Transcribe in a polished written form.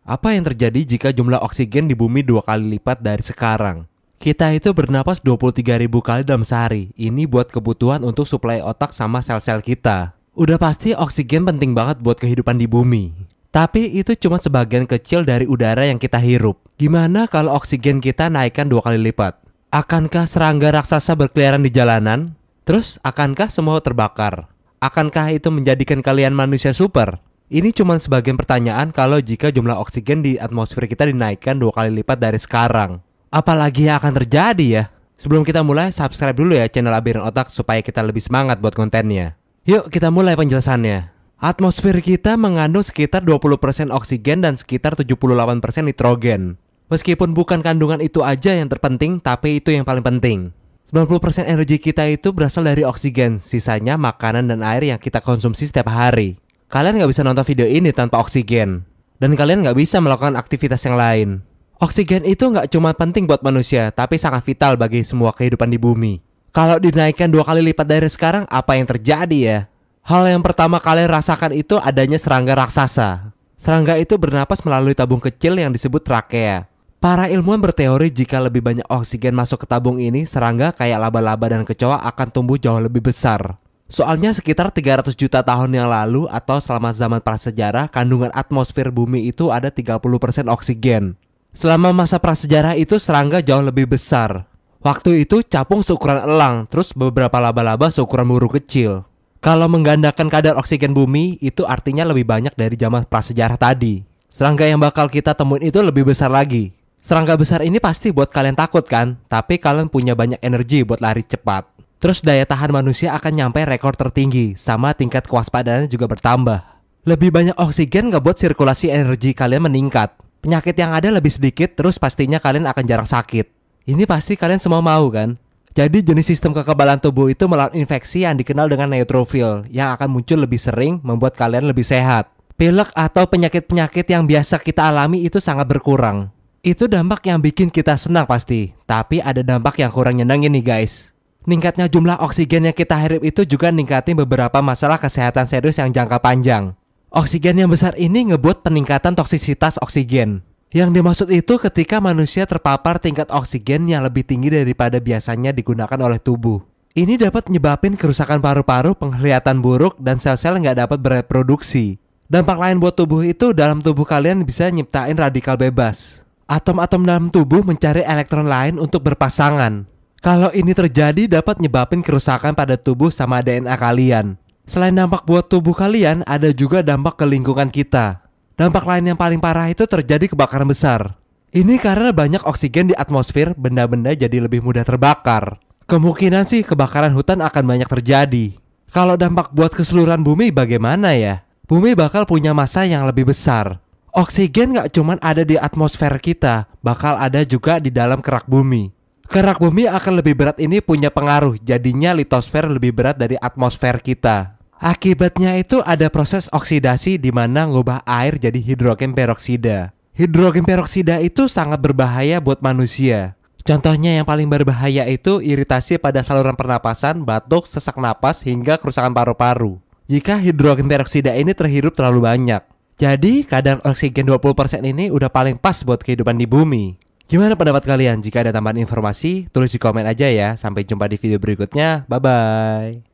Apa yang terjadi jika jumlah oksigen di bumi 2 kali lipat dari sekarang? Kita itu bernapas 23.000 kali dalam sehari. Ini buat kebutuhan untuk suplai otak sama sel-sel kita. Udah pasti oksigen penting banget buat kehidupan di bumi. Tapi itu cuma sebagian kecil dari udara yang kita hirup. Gimana kalau oksigen kita naikkan 2 kali lipat? Akankah serangga raksasa berkeliaran di jalanan? Terus akankah semua terbakar? Akankah itu menjadikan kalian manusia super? Ini cuma sebagian pertanyaan kalau jika jumlah oksigen di atmosfer kita dinaikkan 2 kali lipat dari sekarang. Apalagi yang akan terjadi ya? Sebelum kita mulai, subscribe dulu ya channel Labirin Otak supaya kita lebih semangat buat kontennya. Yuk kita mulai penjelasannya. Atmosfer kita mengandung sekitar 20% oksigen dan sekitar 78% nitrogen. Meskipun bukan kandungan itu aja yang terpenting, tapi itu yang paling penting. 90% energi kita itu berasal dari oksigen, sisanya makanan dan air yang kita konsumsi setiap hari. Kalian nggak bisa nonton video ini tanpa oksigen. Dan kalian nggak bisa melakukan aktivitas yang lain. Oksigen itu nggak cuma penting buat manusia, tapi sangat vital bagi semua kehidupan di bumi. Kalau dinaikkan 2 kali lipat dari sekarang, apa yang terjadi ya? Hal yang pertama kalian rasakan itu adanya serangga raksasa. Serangga itu bernapas melalui tabung kecil yang disebut trakea. Para ilmuwan berteori jika lebih banyak oksigen masuk ke tabung ini, serangga kayak laba-laba dan kecoa akan tumbuh jauh lebih besar. Soalnya sekitar 300 juta tahun yang lalu atau selama zaman prasejarah, kandungan atmosfer bumi itu ada 30% oksigen. Selama masa prasejarah itu serangga jauh lebih besar. Waktu itu capung seukuran elang, terus beberapa laba-laba seukuran burung kecil. Kalau menggandakan kadar oksigen bumi, itu artinya lebih banyak dari zaman prasejarah tadi. Serangga yang bakal kita temuin itu lebih besar lagi. Serangga besar ini pasti buat kalian takut kan? Tapi kalian punya banyak energi buat lari cepat. Terus daya tahan manusia akan nyampe rekor tertinggi, sama tingkat kewaspadaannya juga bertambah. Lebih banyak oksigen nggak buat sirkulasi energi kalian meningkat. Penyakit yang ada lebih sedikit, terus pastinya kalian akan jarang sakit. Ini pasti kalian semua mau kan? Jadi jenis sistem kekebalan tubuh itu melawan infeksi yang dikenal dengan neutrofil, yang akan muncul lebih sering, membuat kalian lebih sehat. Pilek atau penyakit-penyakit yang biasa kita alami itu sangat berkurang. Itu dampak yang bikin kita senang pasti, tapi ada dampak yang kurang nyenengin nih guys. Ningkatnya jumlah oksigen yang kita hirup itu juga ningkatin beberapa masalah kesehatan serius yang jangka panjang. Oksigen yang besar ini ngebuat peningkatan toksisitas oksigen. Yang dimaksud itu ketika manusia terpapar tingkat oksigen yang lebih tinggi daripada biasanya digunakan oleh tubuh. Ini dapat nyebabin kerusakan paru-paru, penglihatan buruk, dan sel-sel nggak dapat bereproduksi. Dampak lain buat tubuh itu dalam tubuh kalian bisa nyiptain radikal bebas. Atom-atom dalam tubuh mencari elektron lain untuk berpasangan. Kalau ini terjadi dapat nyebabin kerusakan pada tubuh sama DNA kalian. Selain dampak buat tubuh kalian, ada juga dampak ke lingkungan kita. Dampak lain yang paling parah itu terjadi kebakaran besar. Ini karena banyak oksigen di atmosfer, benda-benda jadi lebih mudah terbakar. Kemungkinan sih kebakaran hutan akan banyak terjadi. Kalau dampak buat keseluruhan bumi bagaimana ya? Bumi bakal punya massa yang lebih besar. Oksigen gak cuman ada di atmosfer kita, bakal ada juga di dalam kerak bumi. Kerak bumi akan lebih berat ini punya pengaruh, jadinya litosfer lebih berat dari atmosfer kita. Akibatnya itu ada proses oksidasi di mana ngubah air jadi hidrogen peroksida. Hidrogen peroksida itu sangat berbahaya buat manusia. Contohnya yang paling berbahaya itu iritasi pada saluran pernapasan, batuk, sesak napas, hingga kerusakan paru-paru. Jika hidrogen peroksida ini terhirup terlalu banyak. Jadi kadar oksigen 20% ini udah paling pas buat kehidupan di bumi. Gimana pendapat kalian? Jika ada tambahan informasi, tulis di komen aja ya. Sampai jumpa di video berikutnya. Bye-bye.